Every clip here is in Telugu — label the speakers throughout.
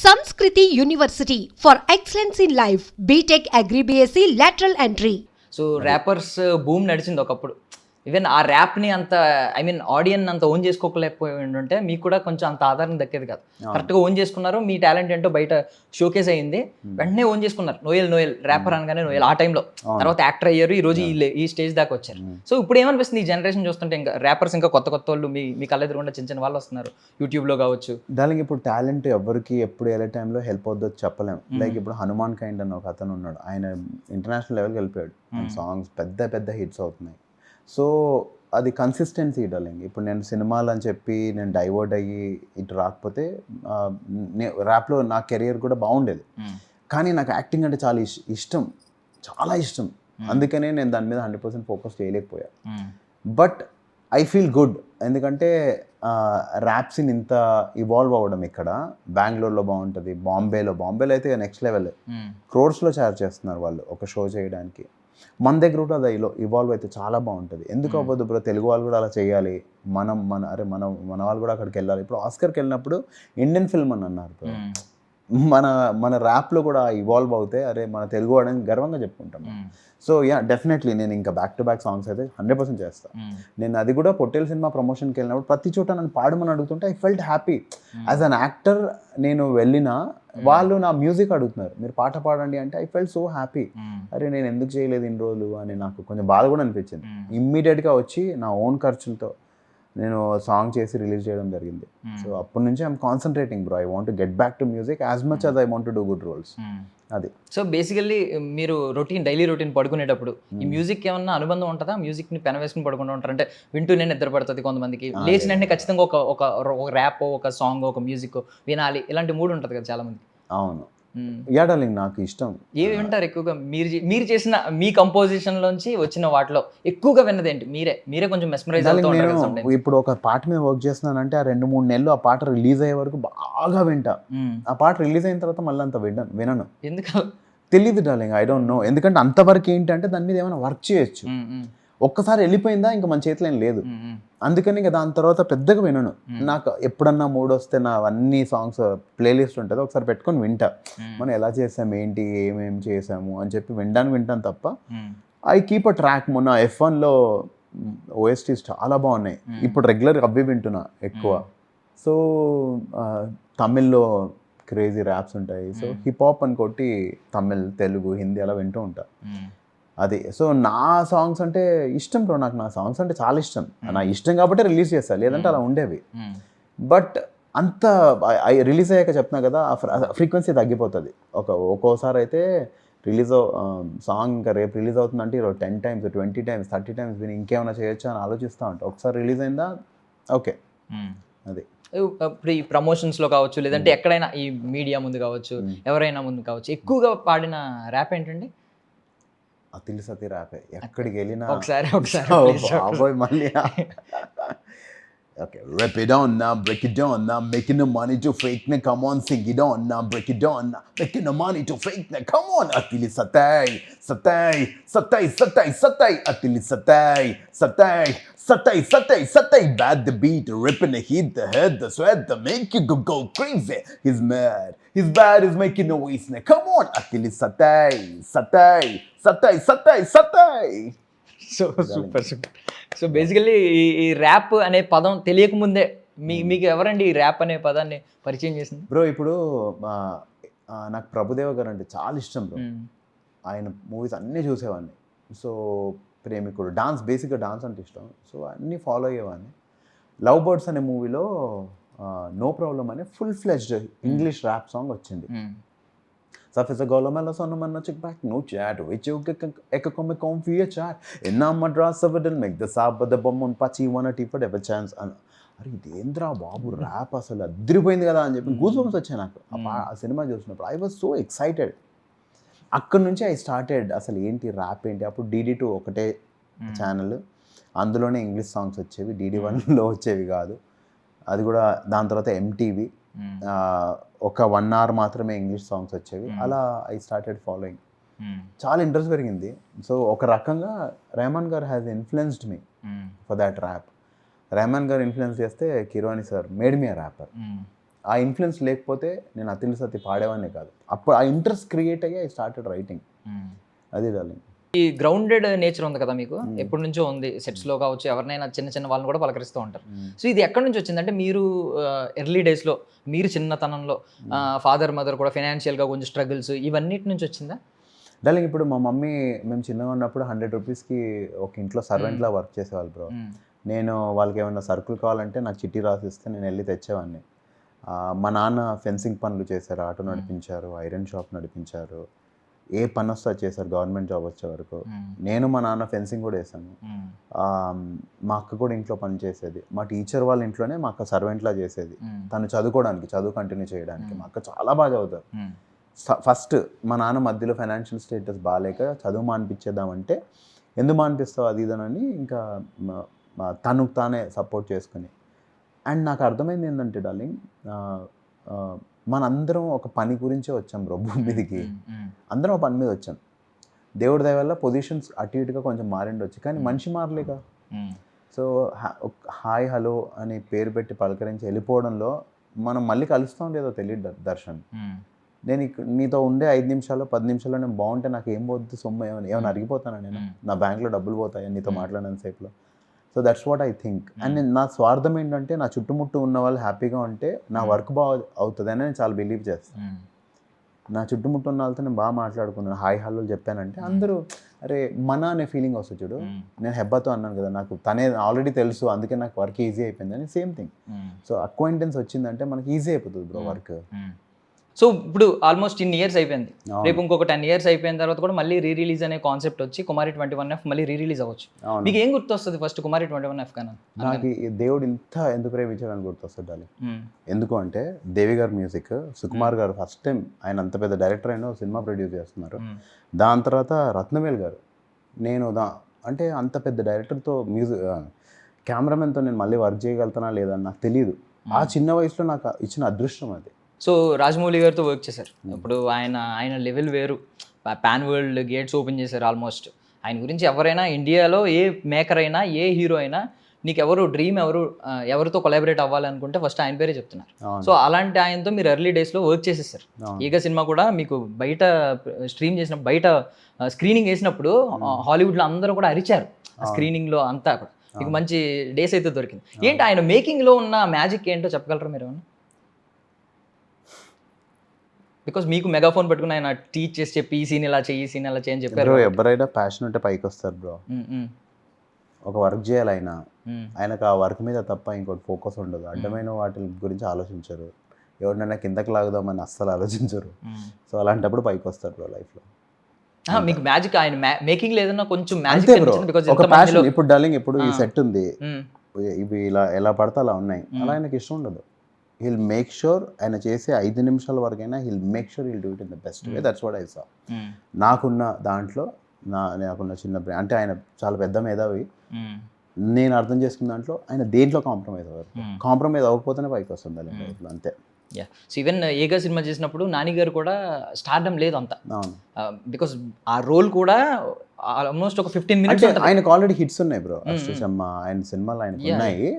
Speaker 1: Samskriti University for Excellence in Life, BTech Agri BSc Lateral Entry.
Speaker 2: So rappers boom నడిచింది ఒకప్పుడు. ఈవెన్ ఆ ర్యాప్ని అంత ఆడియన్ అంత ఓన్ చేసుకోలేకపోయి ఉంటే మీకు కూడా కొంచెం అంత ఆధారం దక్కేది కాదు. కరెక్ట్గా ఓన్ చేసుకున్నారు, మీ టాలెంట్ ఏంటో బయట షోకేస్ అయ్యింది, వెంటనే ఓన్ చేసుకున్నారు. నోయల్ ర్యాపర్ అనగానే నోయల్ ఆ టైంలో, తర్వాత యాక్టర్ అయ్యారు, ఈ రోజు ఈ స్టేజ్ దాకా వచ్చారు. సో ఇప్పుడు ఏమనిపిస్తుంది ఈ జనరేషన్ చూస్తుంటే, ఇంకా ర్యాపర్స్ ఇంకా కొత్త వాళ్ళు మీ కళ్ళ ఎదురుగుండా చిన్న చిన్న వాళ్ళు వస్తున్నారు, యూట్యూబ్లో కావచ్చు.
Speaker 3: దానికి ఇప్పుడు టాలెంట్ ఎవరికి ఎప్పుడు ఏ టైంలో హెల్ప్ అవుద్దో చెప్పలేం. లైక్ ఇప్పుడు హనుమాన్ కైండ్ అని ఒక అతను ఉన్నాడు, ఆయన ఇంటర్నేషనల్ లెవెల్కి వెళ్ళిపోయాడు, సాంగ్స్ పెద్ద హిట్స్ అవుతున్నాయి. సో అది కన్సిస్టెన్సీ డార్లింగ్. ఇప్పుడు నేను సినిమాలు అని చెప్పి నేను డైవర్ట్ అయ్యి ఇటు రాకపోతే ర్యాప్లో నా కెరియర్ కూడా బాగుండేది. కానీ నాకు యాక్టింగ్ అంటే చాలా ఇష్టం. అందుకనే నేను దాని మీద 100% ఫోకస్ చేయలేకపోయా. బట్ ఐ ఫీల్ గుడ్, ఎందుకంటే ర్యాప్ సీన్ ఇంత ఇవాల్వ్ అవ్వడం ఇక్కడ బెంగళూరులో బాగుంటుంది, బాంబేలో అయితే నెక్స్ట్ లెవెల్, క్రోర్స్లో చార్జ్ చేస్తున్నారు వాళ్ళు ఒక షో చేయడానికి. మన దగ్గర కూడా అది ఇవాల్వ్ అయితే చాలా బాగుంటుంది. ఎందుకు అవ్వదు బ్రో, తెలుగు వాళ్ళు కూడా అలా చేయాలి, మన వాళ్ళు కూడా అక్కడికి వెళ్ళాలి. ఇప్పుడు ఆస్కర్కి వెళ్ళినప్పుడు ఇండియన్ ఫిల్మ్ అని అన్నారు బ్రో. మన ర్యాప్లో కూడా ఇవాల్వ్ అవుతే మన తెలుగు వాడని గర్వంగా చెప్పుకుంటాం. సో డెఫినెట్లీ నేను ఇంకా బ్యాక్ టు బ్యాక్ సాంగ్స్ అయితే 100% చేస్తాను. నేను అది కూడా పొట్టేల్ సినిమా ప్రమోషన్కి వెళ్ళినప్పుడు ప్రతి చోట నన్ను పాడమని అడుగుతుంటే I felt happy. As an actor నేను వెళ్ళినా వాళ్ళు నా మ్యూజిక్ అడుగుతున్నారు, మీరు పాట పాడండి అంటే ఐ ఫెల్ట్ సో హ్యాపీ. అరే నేను ఎందుకు చేయలేదు ఇన్ని రోజులు అని నాకు కొంచెం బాధ కూడా అనిపించింది. ఇమ్మీడియట్గా వచ్చి నా ఓన్ ఖర్చులతో నేను సాంగ్ చేసి రిలీజ్ చేయడం జరిగింది. సో అప్పటి నుంచి I'm concentrating bro, I want to get back to music as much as I want to do good roles. అది.
Speaker 2: సో బేసికల్లీ మీరు డైలీ రొటీన్ పడుకునేటప్పుడు ఈ మ్యూజిక్ ఏమన్నా అనుబంధం ఉంటుందా? మ్యూజిక్ని పెన వేసుకుని పడుకుంటూ ఉంటారు అంటే వింటూనే నిద్ర పడుతుంది కొంతమందికి, లేచిన వెంటనే ఖచ్చితంగా ఒక ర్యాప్, ఒక సాంగ్, ఒక మ్యూజిక్ వినాలి, ఇలాంటి మూడ్ ఉంటుంది కదా చాలా మంది.
Speaker 3: అవును, డార్లింగ్ నాకు ఇష్టం.
Speaker 2: ఏవి వింటారు ఎక్కువగా? మీరు చేసిన మీ కంపోజిషన్ లోంచి వచ్చిన వాటిలో ఎక్కువగా విన్నది ఏంటి? మీరే కొంచెం మెస్మరైజ్ అవుతూ ఉంటారు.
Speaker 3: ఇప్పుడు ఒక పాట మీద వర్క్ చేస్తున్నానంటే ఆ 2-3 నెలలు ఆ పాట రిలీజ్ అయ్యే వరకు బాగా వింటా. ఆ పాట రిలీజ్ అయిన తర్వాత మళ్ళీ అంత వినను.
Speaker 2: ఎందుకు
Speaker 3: తెలీదు డార్లింగ్, ఐ డోంట్ నో. ఎందుకంటే అంతవరకు ఏంటంటే దాని మీద ఏమైనా వర్క్ చేయొచ్చు, ఒక్కసారి వెళ్ళిపోయిందా ఇంకా మన చేతిలో ఏం లేదు. అందుకని ఇంకా దాని తర్వాత పెద్దగా వినను. నాకు ఎప్పుడన్నా మూడ్ వస్తే నా అన్ని సాంగ్స్ ప్లేలిస్ట్ ఉంటుంది, ఒకసారి పెట్టుకొని వింటా. మనం ఎలా చేసాము, ఏంటి, ఏమేమి చేసాము అని చెప్పి వింటాను తప్ప ఐ కీప్ అ ట్రాక్. మొన్న F1లో OSTs చాలా బాగున్నాయి, ఇప్పుడు రెగ్యులర్ అవి వింటున్నా ఎక్కువ. సో తమిళ్లో క్రేజీ ర్యాప్స్ ఉంటాయి, సో హిప్ హాప్ అని కొట్టి తమిళ్, తెలుగు, హిందీ అలా వింటూ ఉంటా. అది. సో నా సాంగ్స్ అంటే ఇష్టం బ్రో, నాకు నా సాంగ్స్ అంటే చాలా ఇష్టం. నా ఇష్టం కాబట్టి రిలీజ్ చేస్తాను, లేదంటే అలా ఉండేవి. బట్ అంత రిలీజ్ అయ్యాక చెప్తున్నా కదా, ఫ్రీక్వెన్సీ తగ్గిపోతుంది. ఒక్కోసారి అయితే సాంగ్ ఇంకా రేపు రిలీజ్ అవుతుందంటే 10 times, 20 times, 30 times విని ఇంకేమైనా చేయొచ్చా అని ఆలోచిస్తూ ఉంటా. ఒకసారి రిలీజ్ అయిందా ఓకే. అది
Speaker 2: ఇప్పుడు ఈ ప్రమోషన్స్లో కావచ్చు, లేదంటే ఎక్కడైనా ఈ మీడియా ముందు కావచ్చు, ఎవరైనా ముందు కావచ్చు, ఎక్కువగా పాడిన ర్యాప్ ఏంటండి?
Speaker 3: అతిలి సతి ర్యాపే, ఎక్కడికి వెళ్ళినా
Speaker 2: ఒకసారి
Speaker 3: మళ్ళీ okay, rip it on now, break it down now, making the money to fake now, come on, sing it on now, break it down now, making the money to fake now, come on. Atili satay, atili satay, bad the beat, ripping the heat, the head, the sweat, the make you go crazy. He's mad, he's bad, he's making noise now, come on. Atili satay.
Speaker 2: So super. So basically ఈ ర్యాప్ అనే పదం తెలియకముందే మీకు ఎవరండి ఈ ర్యాప్ అనే పదాన్ని పరిచయం చేసింది?
Speaker 3: బ్రో ఇప్పుడు నాకు ప్రభుదేవ గారు అంటే చాలా ఇష్టం బ్రో. ఆయన మూవీస్ అన్నీ చూసేవాడిని. సో ప్రేమికుడు, బేసిక్గా డాన్స్ అంటే ఇష్టం, సో అన్నీ ఫాలో అయ్యేవాడిని. లవ్ బర్డ్స్ అనే మూవీలో నో ప్రాబ్లం అనే full fledged English rap song వచ్చింది. Safisa Golomela Sonomana check back, no chat, which you can come via chat. In Madras, Savadil make the Sabbath, the bomb on Pachi, one at for ever chance. అరే ఇదేంద్రా బాబు ర్యాప్ అసలు అదిరిపోయింది కదా అని చెప్పి గూస్ బంప్స్ వచ్చాయి నాకు ఆ సినిమా చూసినప్పుడు. I was so excited. అక్కడి నుంచి ఐ స్టార్టెడ్ అసలు ఏంటి ర్యాప్ ఏంటి. అప్పుడు DD2 ఒకటే ఛానల్, అందులోనే ఇంగ్లీష్ సాంగ్స్ వచ్చేవి, DD1లో వచ్చేవి కాదు. అది కూడా దాని తర్వాత MTV, ఒక 1 hour మాత్రమే ఇంగ్లీష్ సాంగ్స్ వచ్చేవి. అలా ఐ స్టార్టెడ్ ఫాలోయింగ్. చాలా ఇంట్రెస్ట్ పెరిగింది. సో ఒక రకంగా Rahman garu has influenced me for that rap. Rahman garu influence చేస్తే Keeravani sir made me a rapper. ఆ ఇన్ఫ్లుయెన్స్ లేకపోతే నేను అతిలి సతి పాడేవాడిని కాదు. అప్పుడు ఆ ఇంట్రెస్ట్ క్రియేట్ అయ్యి ఐ స్టార్టెడ్ రైటింగ్. అది డార్లింగ్.
Speaker 2: ఈ గ్రౌండెడ్ నేచర్ ఉంది కదా మీకు, ఎప్పటి నుంచో ఉంది. సెట్స్లో కావచ్చు, ఎవరినైనా చిన్న చిన్న వాళ్ళని కూడా పలకరిస్తూ ఉంటారు. సో ఇది ఎక్కడి నుంచి వచ్చిందంటే, మీరు ఎర్లీ డేస్లో, మీరు చిన్నతనంలో ఫాదర్ మదర్ కూడా ఫైనాన్షియల్గా కొంచెం స్ట్రగుల్స్, ఇవన్నిటి నుంచి వచ్చిందా?
Speaker 3: డార్లింగ్ ఇప్పుడు మా మమ్మీ మేము చిన్నగా ఉన్నప్పుడు 100 రూపీస్కి ఒక ఇంట్లో సర్వెంట్లా వర్క్ చేసేవాళ్ళు బ్రో. నేను వాళ్ళకి ఏమైనా సరుకులు కావాలంటే నాకు చిట్టి రాసిస్తే నేను వెళ్ళి తెచ్చేవాడిని. మా నాన్న ఫెన్సింగ్ పనులు చేశారు, ఆటో నడిపించారు, ఐరన్ షాప్ నడిపించారు, ఏ పని వస్తే చేశారు గవర్నమెంట్ జాబ్ వచ్చే వరకు. నేను మా నాన్న ఫెన్సింగ్ కూడా వేసాను. మా అక్క కూడా ఇంట్లో పని చేసేది. మా టీచర్ వాళ్ళ ఇంట్లోనే మా అక్క సర్వెంట్లా చేసేది, తను చదువు కంటిన్యూ చేయడానికి. మా అక్క చాలా బాగా చదువుతారు. ఫస్ట్ మా నాన్న మధ్యలో ఫైనాన్షియల్ స్టేటస్ బాగాలేక చదువు మానిపించేద్దామంటే, ఎందుకు మానిపిస్తావు అది ఇదనని ఇంకా తనకు తానే సపోర్ట్ చేసుకుని. అండ్ నాకు అర్థమైంది ఏంటంటే డార్లింగ్, మనందరం ఒక పని గురించే వచ్చాం బ్రో భూమి మీదకి. అందరం ఒక పని మీద వచ్చాం. దేవుడి దయ వల్ల పొజిషన్స్ అటు ఇటుగా కొంచెం మారిండొచ్చు, కానీ మనిషి మారలేక. సో హాయ్ హలో అని పేరు పెట్టి పలకరించి వెళ్ళిపోవడంలో మనం మళ్ళీ కలుస్తాం లేదో తెలియదు దర్శన్. నేను నీతో ఉండే 5 నిమిషాలు 10 నిమిషాల్లో నేను బాగుంటే నాకు ఏం పోద్ది సొమ్ము, ఏమైనా అరిగిపోతాను నేను, నా బ్యాంక్లో డబ్బులు పోతాయి నీతో మాట్లాడిన సేపులో. So that's what I think. And నా స్వార్థం ఏంటంటే నా చుట్టుముట్టు ఉన్న వాళ్ళు హ్యాపీగా ఉంటే నా వర్క్ బాగా అవుతుంది అని నేను చాలా బిలీవ్ చేస్తాను. నా చుట్టుముట్టు ఉన్న వాళ్ళతో నేను బాగా మాట్లాడుకున్నాను, హాయ్ హలో చెప్పానంటే అందరూ అరే మన అనే ఫీలింగ్ వస్తుంది చూడు. నేను హెబ్బాతో అన్నాను కదా, నాకు తనే ఆల్రెడీ తెలుసు అందుకే నాకు వర్క్ ఈజీ అయిపోయింది అని, సేమ్ థింగ్. సో అక్వైంటెన్స్ వచ్చిందంటే మనకి ఈజీ అయిపోతుంది బ్రో వర్క్.
Speaker 2: సో ఇప్పుడు ఆల్మోస్ట్ ఇన్ని ఇయర్స్ అయిపోయింది, రేపు ఇంకొక 10 ఇయర్స్ అయిపోయిన తర్వాత కూడా మళ్ళీ రీ రిలీజ్ అనే కాన్సెప్ట్ వచ్చి కుమారి 21F మళ్ళీ రీ రిలీజ్ అవ్వచ్చు. మీకు ఏం గుర్తొస్తుంది ఫస్ట్ కుమారి 21F కన్నా?
Speaker 3: నాకు దేవుడు ఇంత ఎందుకు ప్రేమించాడని గుర్తొస్తుంది డాలి. ఎందుకు అంటే దేవి గారు మ్యూజిక్, సుకుమార్ గారు ఫస్ట్ టైం ఆయన అంత పెద్ద డైరెక్టర్ అయినా సినిమా ప్రొడ్యూస్ చేస్తున్నారు. దాని తర్వాత రత్నవేల్ గారు, నేను అంటే అంత పెద్ద డైరెక్టర్తో మ్యూజిక్ కెమెరామెన్తో నేను మళ్ళీ వర్క్ చేయగలుగుతానా లేదా నాకు తెలియదు. ఆ చిన్న వయసులో నాకు ఇచ్చిన అదృష్టం అది.
Speaker 2: సో రాజమౌళి గారితో వర్క్ చేశారు. ఇప్పుడు ఆయన లెవెల్ వేరు, పాన్ వరల్డ్ గేట్స్ ఓపెన్ చేశారు ఆల్మోస్ట్. ఆయన గురించి ఎవరైనా ఇండియాలో ఏ మేకర్ అయినా ఏ హీరో అయినా నీకు ఎవరు డ్రీమ్ ఎవరితో కొలాబరేట్ అవ్వాలనుకుంటే ఫస్ట్ ఆయన పేరే చెప్తున్నారు. సో అలాంటి ఆయనతో మీరు ఎర్లీ డేస్లో వర్క్ చేసేసారు. ఈగ సినిమా కూడా మీకు బయట స్ట్రీమ్ చేసినప్పుడు, బయట స్క్రీనింగ్ వేసినప్పుడు హాలీవుడ్లో అందరూ కూడా అరిచారు. స్క్రీనింగ్లో అంతా కూడా మీకు మంచి డేస్ అయితే దొరికింది. ఏంటి ఆయన మేకింగ్లో ఉన్న మ్యాజిక్ ఏంటో చెప్పగలరా మీరు ఏమన్నా? బికాస్ మీకు మెగాఫోన్ పెట్టుకుని ఆయన టీచ్ చేసి చెప్పి ఈ సీన్ ఇలా చేయి, ఈ సీన్ ఇలా చేయని చెప్పారు.
Speaker 3: ఎవరైనా ప్యాషన్ ఉంటే పైకి వస్తారు బ్రో. ఒక వర్క్ చేయాలి ఆయనకు ఆ వర్క్ మీద తప్ప ఇంకోటి ఫోకస్ ఉండదు. అడ్డమైన వాటి గురించి ఆలోచించరు, ఎవరినైనా కిందకి లాగుదామని అస్సలు ఆలోచించరు. సో అలాంటప్పుడు పైకి వస్తారు బ్రో లైఫ్లో.
Speaker 2: మీకు మ్యాజిక్ ఆయన మేకింగ్ లేదన్నా కొంచెం
Speaker 3: ఒక ప్యాషన్. ఇప్పుడు డార్లింగ్ ఇప్పుడు ఈ సెట్ ఉంది, ఇవి ఇలా ఎలా పడితే అలా ఉన్నాయి, అలా ఆయనకి ఇష్టం ఉండదు. he'll make sure ఆయన చేసే 5 నిమిషాల వరకైనా he'll make sure he'll do it in the best way. That's what I saw. నాకున్న దాంట్లో నాకున్న చిన్న బ్రెయిన్ అంటే ఆయన చాలా పెద్ద మేధావి. నేను అర్థం చేసుకున్న దాంట్లో ఆయన దేంట్లో కాంప్రమైజ్ అవ్వరు. కాంప్రమైజ్ అవ్వకపోతేనే పైకి వస్తుంది లైఫ్లో, అంతే.
Speaker 2: సో ఈవెన్ ఏగా సినిమా చేసినప్పుడు నాని గారు కూడా స్టార్డమ్ లేదు అంత, బికాస్ ఆ రోల్ కూడా ఆల్మోస్ట్ ఒక 15 మినిట్స్
Speaker 3: ఆయనకు ఆల్రెడీ హిట్స్ ఉన్నాయి బ్రో. ఆయన సినిమాలు ఆయనకు ఉన్నాయి,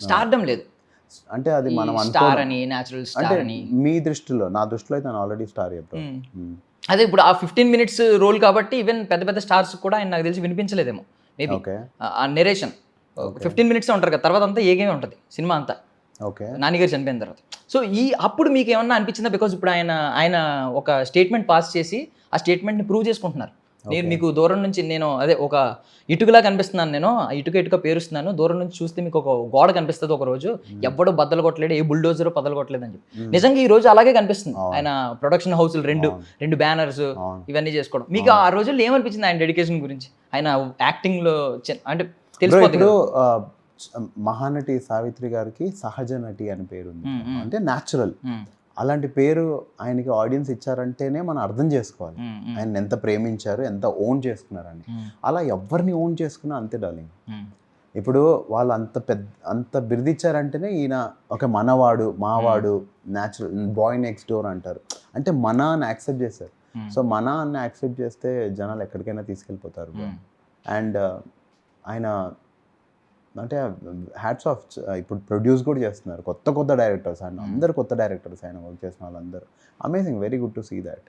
Speaker 2: స్టార్డమ్ లేదు.
Speaker 3: అంటే అది మనం
Speaker 2: స్టార్ అని, నేచురల్ స్టార్ అని మీ
Speaker 3: దృష్టిలో, నా దృష్టిలో అయితే ఆల్రెడీ స్టార్ బ్రో.
Speaker 2: అదే ఇప్పుడు ఆ 15 మినిట్స్ రోల్ కాబట్టి ఈవెన్ పెద్ద పెద్ద స్టార్స్ కూడా ఆయన నాకు తెలిసి వినిపించలేదేమో మేబీ. ఆ నెరేషన్ 15 మినిట్స్ ఉంటారు కదా, తర్వాత అంతా ఏగేమే ఉంటుంది సినిమా అంతా.
Speaker 3: ఓకే,
Speaker 2: నాన్నగారు చనిపోయిన తర్వాత. సో అప్పుడు మీకు ఏమన్నా అనిపించిందా? బికాజ్ ఇప్పుడు ఆయన ఒక స్టేట్మెంట్ పాస్ చేసి ఆ స్టేట్మెంట్ని ప్రూవ్ చేసుకుంటున్నారు. నేను మీకు దూరం నుంచి నేను అదే ఒక ఇటుకలా కనిపిస్తున్నాను, నేను ఇటుక పేరుస్తున్నాను, దూరం నుంచి చూస్తే మీకు ఒక గోడ కనిపిస్తుంది ఒక రోజు, ఎవ్వడో బద్దలు కొట్టలేడు, ఏ బుల్డోజర్ బద్దలు కొట్టలేదు అని చెప్పి. నిజంగా ఈ రోజు అలాగే కనిపిస్తుంది. ఆయన ప్రొడక్షన్ హౌస్లు రెండు బ్యానర్స్ ఇవన్నీ చేసుకోవడం. మీకు ఆ రోజుల్లో ఏమనిపించింది ఆయన డెడికేషన్ గురించి, ఆయన యాక్టింగ్లో అంటే తెలిసిపోతుంది.
Speaker 3: మహానటి సావిత్రి గారికి సహజ నటి అని పేరు ఉంది, అంటే న్యాచురల్. అలాంటి పేరు ఆయనకి ఆడియన్స్ ఇచ్చారంటేనే మనం అర్థం చేసుకోవాలి ఆయన ఎంత ప్రేమించారు, ఎంత ఓన్ చేసుకున్నారని. అలా ఎవరిని ఓన్ చేసుకున్నా అంతే డార్లింగ్. ఇప్పుడు వాళ్ళు అంత బిరుదిచ్చారంటేనే ఈయన ఒక మనవాడు, మావాడు, న్యాచురల్ బాయ్ నెక్స్ట్ డోర్ అంటారు. అంటే మన అని యాక్సెప్ట్ చేశారు. సో మన అని యాక్సెప్ట్ చేస్తే జనాలు ఎక్కడికైనా తీసుకెళ్ళిపోతారు. అండ్ ఆయన అంటే హ్యాట్స్ ఆఫ్. ఇప్పుడు ప్రొడ్యూస్ కూడా చేస్తున్నారు కొత్త డైరెక్టర్స్ అండ్ అందరు కొత్త డైరెక్టర్స్ ఆయన వర్క్ చేసిన వాళ్ళందరూ. Amazing, very good to see that.